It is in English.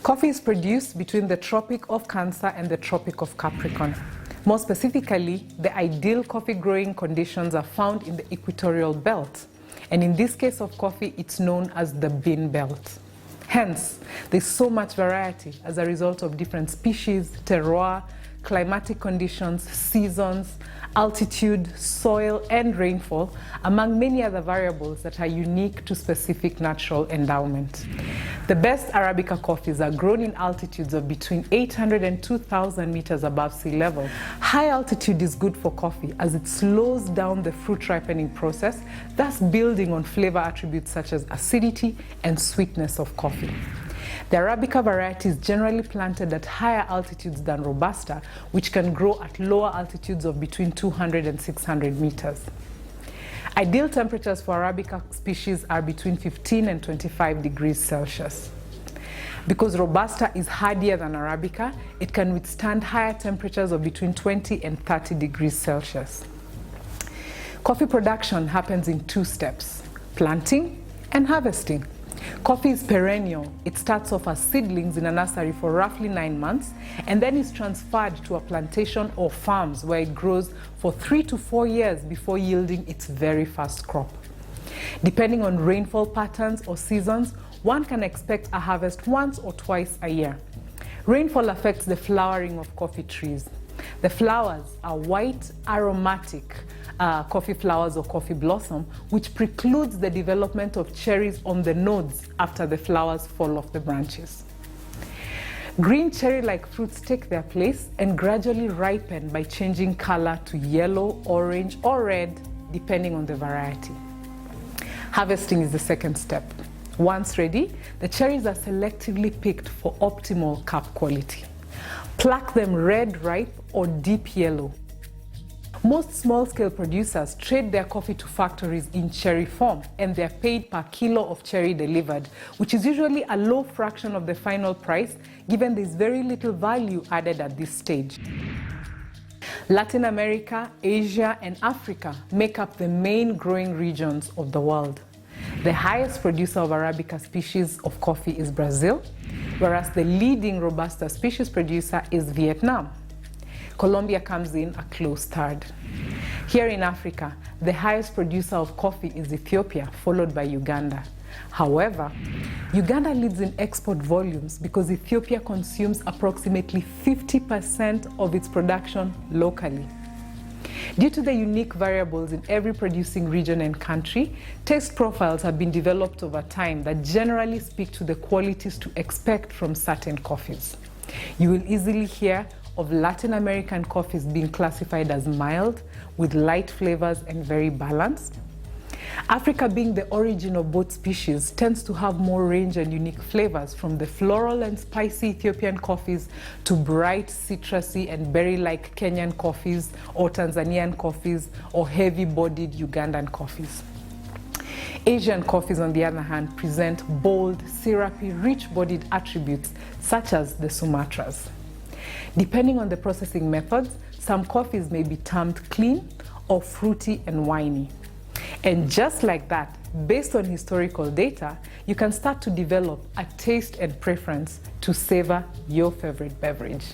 Coffee is produced between the Tropic of Cancer and the Tropic of Capricorn. More specifically, the ideal coffee growing conditions are found in the equatorial belt. And in this case of coffee, it's known as the bean belt. Hence, there's so much variety as a result of different species, terroir, climatic conditions, seasons, altitude, soil, and rainfall, among many other variables that are unique to specific natural endowment. The best Arabica coffees are grown in altitudes of between 800 and 2,000 meters above sea level. High altitude is good for coffee as it slows down the fruit ripening process, thus building on flavor attributes such as acidity and sweetness of coffee. The Arabica variety is generally planted at higher altitudes than Robusta, which can grow at lower altitudes of between 200 and 600 meters. Ideal temperatures for Arabica species are between 15 and 25 degrees Celsius. Because Robusta is hardier than Arabica, it can withstand higher temperatures of between 20 and 30 degrees Celsius. Coffee production happens in two steps: planting and harvesting. Coffee is perennial. It starts off as seedlings in a nursery for roughly 9 months and then is transferred to a plantation or farms where it grows for 3 to 4 years before yielding its very first crop. Depending on rainfall patterns or seasons, one can expect a harvest once or twice a year. Rainfall affects the flowering of coffee trees. The flowers are white, aromatic coffee flowers or coffee blossom, which precludes the development of cherries on the nodes after the flowers fall off the branches. Green cherry-like fruits take their place and gradually ripen by changing color to yellow, orange, or red, depending on the variety. Harvesting is the second step. Once ready, the cherries are selectively picked for optimal cup quality. Pluck them red ripe or deep yellow. Most small-scale producers trade their coffee to factories in cherry form, and they're paid per kilo of cherry delivered, which is usually a low fraction of the final price, given there's very little value added at this stage. Latin America, Asia, and Africa make up the main growing regions of the world. The highest producer of Arabica species of coffee is Brazil, whereas the leading Robusta species producer is Vietnam. Colombia comes in a close third. Here in Africa, the highest producer of coffee is Ethiopia, followed by Uganda. However, Uganda leads in export volumes because Ethiopia consumes approximately 50% of its production locally. Due to the unique variables in every producing region and country, taste profiles have been developed over time that generally speak to the qualities to expect from certain coffees. You will easily hear of Latin American coffees being classified as mild, with light flavors and very balanced. Africa, being the origin of both species, tends to have more range and unique flavors, from the floral and spicy Ethiopian coffees to bright, citrusy and berry-like Kenyan coffees or Tanzanian coffees or heavy-bodied Ugandan coffees. Asian coffees, on the other hand, present bold, syrupy, rich-bodied attributes such as the Sumatras. Depending on the processing methods, some coffees may be termed clean or fruity and winey. And just like that, based on historical data, you can start to develop a taste and preference to savor your favorite beverage.